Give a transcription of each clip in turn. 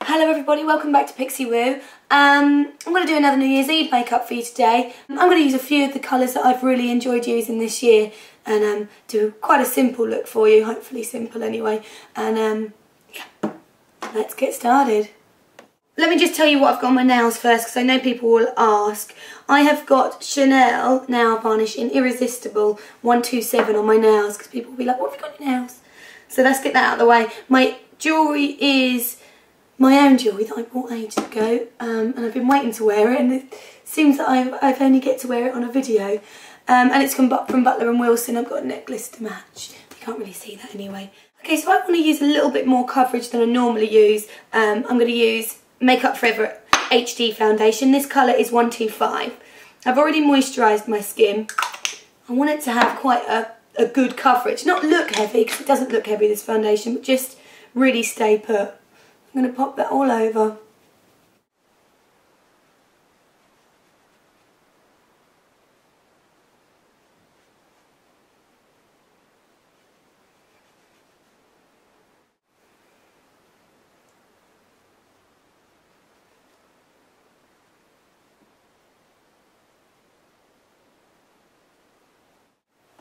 Hello everybody, welcome back to Pixie Woo. I'm going to do another New Year's Eve makeup for you today. I'm going to use a few of the colours that I've really enjoyed using this year and do quite a simple look for you, hopefully simple anyway. And yeah, let's get started. Let me just tell you what I've got on my nails first because I know people will ask. I have got Chanel Nail Varnish in Irresistible 127 on my nails because people will be like, what have you got on your nails? So let's get that out of the way. My jewellery is my own jewellery that I bought ages ago, and I've been waiting to wear it, and it seems that I've only get to wear it on a video. And it's from Butler & Wilson. I've got a necklace to match. You can't really see that anyway. Okay, so I want to use a little bit more coverage than I normally use. I'm going to use Makeup Forever HD foundation. This colour is 125. I've already moisturised my skin. I want it to have quite a good coverage. Not look heavy, because it doesn't look heavy, this foundation, but just really stay put. I'm going to pop that all over.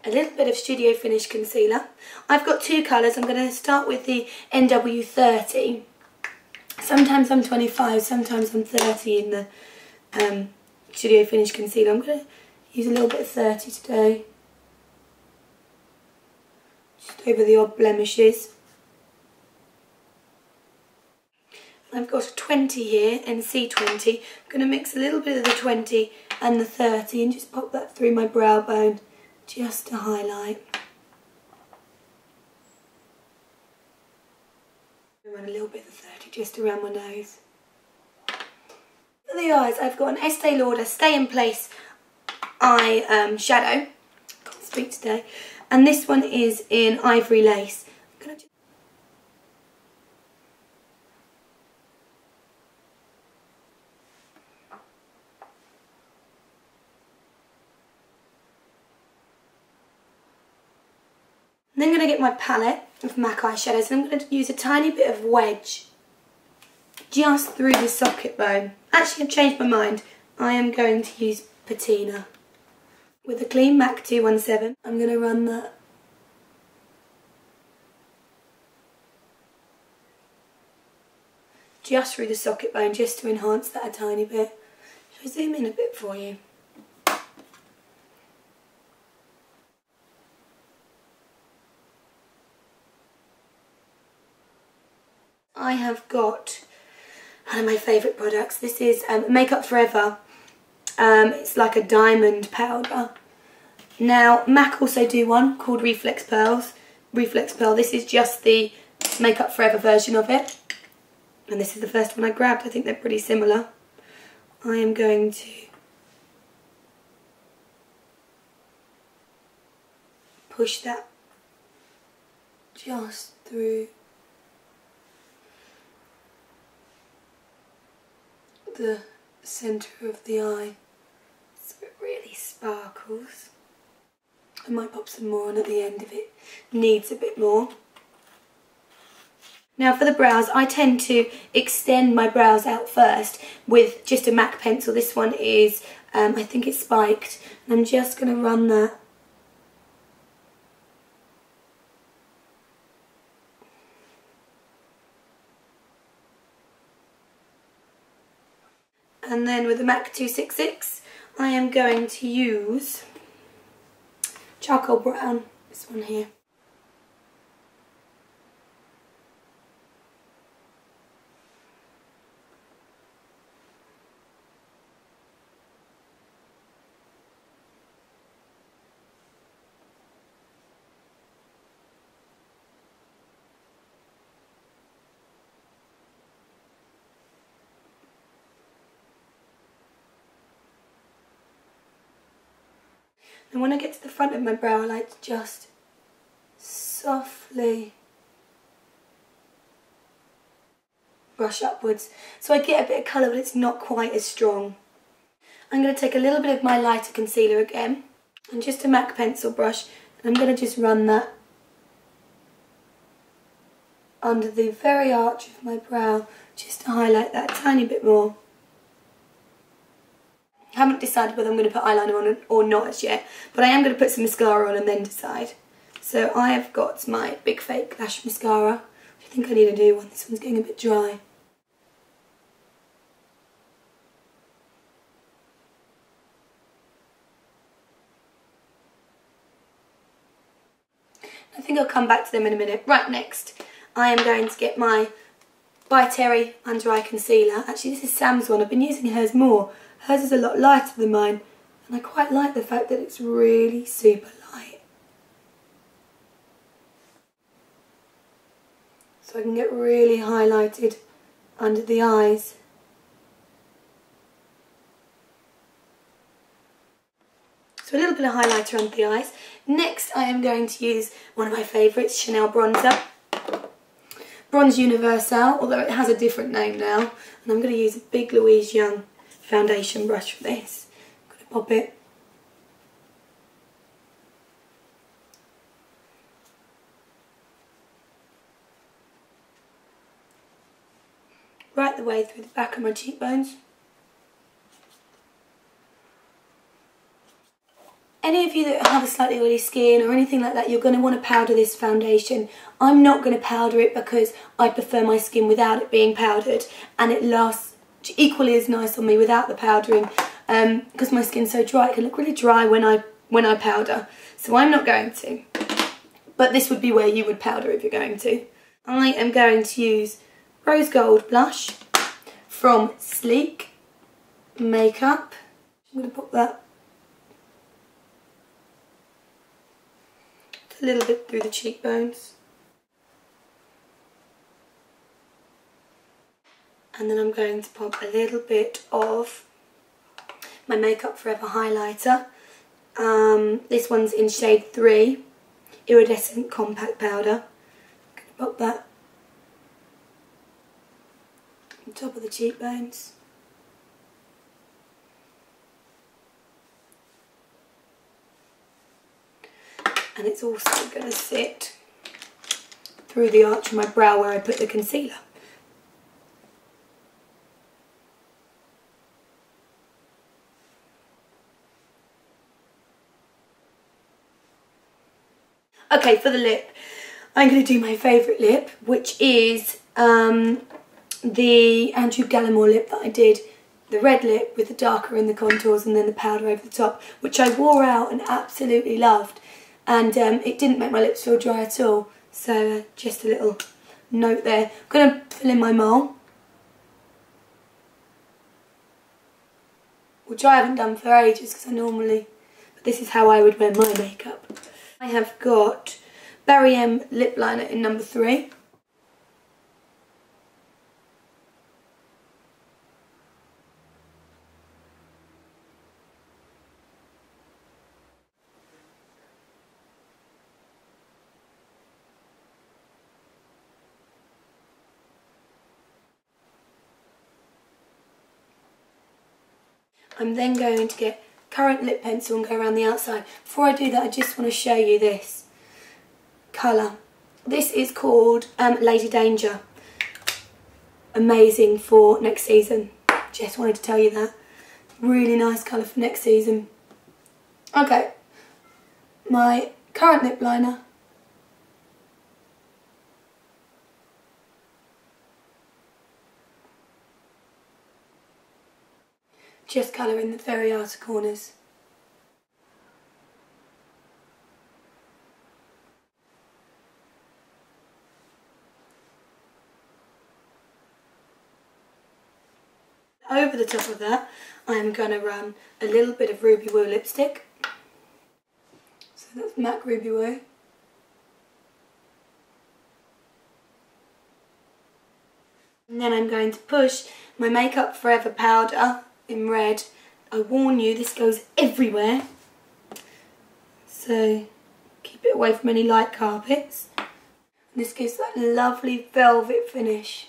A little bit of Studio Finish concealer. I've got two colours. I'm going to start with the NW30. Sometimes I'm 25, sometimes I'm 30 in the Studio Finish concealer. I'm going to use a little bit of 30 today. Just over the odd blemishes. I've got a 20 here, NC20. I'm going to mix a little bit of the 20 and the 30 and just pop that through my brow bone just to highlight. Run a little bit of 30 just around my nose. For the eyes, I've got an Estee Lauder Stay in Place eye shadow. Can't speak today. And this one is in Ivory Lace. I'm then going to get my palette of MAC eyeshadows and I'm going to use a tiny bit of wedge just through the socket bone. Actually, I've changed my mind. I am going to use Patina. With a clean MAC 217, I'm going to run that just through the socket bone just to enhance that a tiny bit. Shall I zoom in a bit for you? I have got one of my favourite products. This is Makeup Forever. It's like a diamond powder. Now, MAC also do one called Reflex Pearls. Reflex Pearl. This is just the Makeup Forever version of it. And this is the first one I grabbed. I think they're pretty similar. I am going to push that just through the centre of the eye so it really sparkles. I might pop some more on at the end if it needs a bit more. Now for the brows, I tend to extend my brows out first with just a MAC pencil. This one is, I think it's spiked, and I'm just going to run that and then with the MAC 266 I am going to use Charcoal Brown, this one here. And when I get to the front of my brow, I like to just softly brush upwards so I get a bit of colour but it's not quite as strong. I'm going to take a little bit of my lighter concealer again and just a MAC pencil brush, and I'm going to just run that under the very arch of my brow just to highlight that a tiny bit more. I haven't decided whether I'm going to put eyeliner on or not as yet, but I am going to put some mascara on and then decide. So I have got my Big Fake Lash Mascara. I think I need a new one. This one's getting a bit dry. I think I'll come back to them in a minute. Right, next, I am going to get my By Terry Under Eye Concealer. Actually, this is Sam's one. I've been using hers more. Hers is a lot lighter than mine, and I quite like the fact that it's really super light. So I can get really highlighted under the eyes. So a little bit of highlighter under the eyes. Next, I am going to use one of my favourites, Chanel bronzer. Bronze Universal, although it has a different name now. And I'm going to use a big Louise Young foundation brush for this. I'm going to pop it. Right the way through the back of my cheekbones. Any of you that have a slightly oily skin or anything like that, you're going to want to powder this foundation. I'm not going to powder it because I prefer my skin without it being powdered, and it lasts equally as nice on me without the powdering, because my skin's so dry. It can look really dry when I powder, so I'm not going to. But this would be where you would powder if you're going to. I am going to use Rose Gold blush from Sleek Makeup. I'm going to pop that a little bit through the cheekbones, and then I'm going to pop a little bit of my Makeup Forever highlighter. This one's in shade 3, Iridescent Compact Powder. I'm going to pop that on top of the cheekbones. And it's also going to sit through the arch of my brow where I put the concealer. Okay, for the lip, I'm going to do my favourite lip, which is the Andrew Gallimore lip that I did. The red lip with the darker in the contours and then the powder over the top, which I wore out and absolutely loved. And it didn't make my lips feel dry at all. So just a little note there. I'm going to fill in my mole, which I haven't done for ages because I normally, but this is how I would wear my makeup. I have got Barry M lip liner in number 3. I'm then going to get currant lip pencil and go around the outside. Before I do that, I just want to show you this colour. This is called Lady Danger. Amazing for next season. Just wanted to tell you that. Really nice colour for next season. Okay, my currant lip liner. Just colour in the very outer corners. Over the top of that, I am going to run a little bit of Ruby Woo lipstick. So that's MAC Ruby Woo. And then I'm going to push my Makeup Forever powder in red. I warn you, this goes everywhere, so keep it away from any light carpets. And this gives that lovely velvet finish.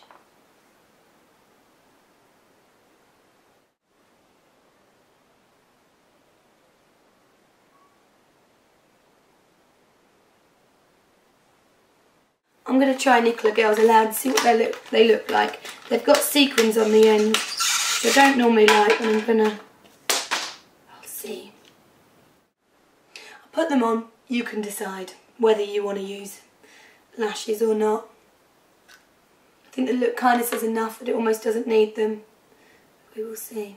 I'm I'm going to try Nicola Girls Aloud and see what they look like. They've got sequins on the end, which I don't normally like, and I'm going to... I'll see. I'll put them on. You can decide whether you want to use lashes or not. I think the look kind of says enough that it almost doesn't need them. We will see.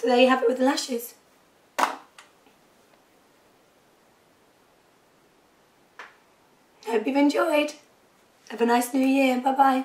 So there you have it with the lashes. Hope you've enjoyed. Have a nice new year. Bye bye.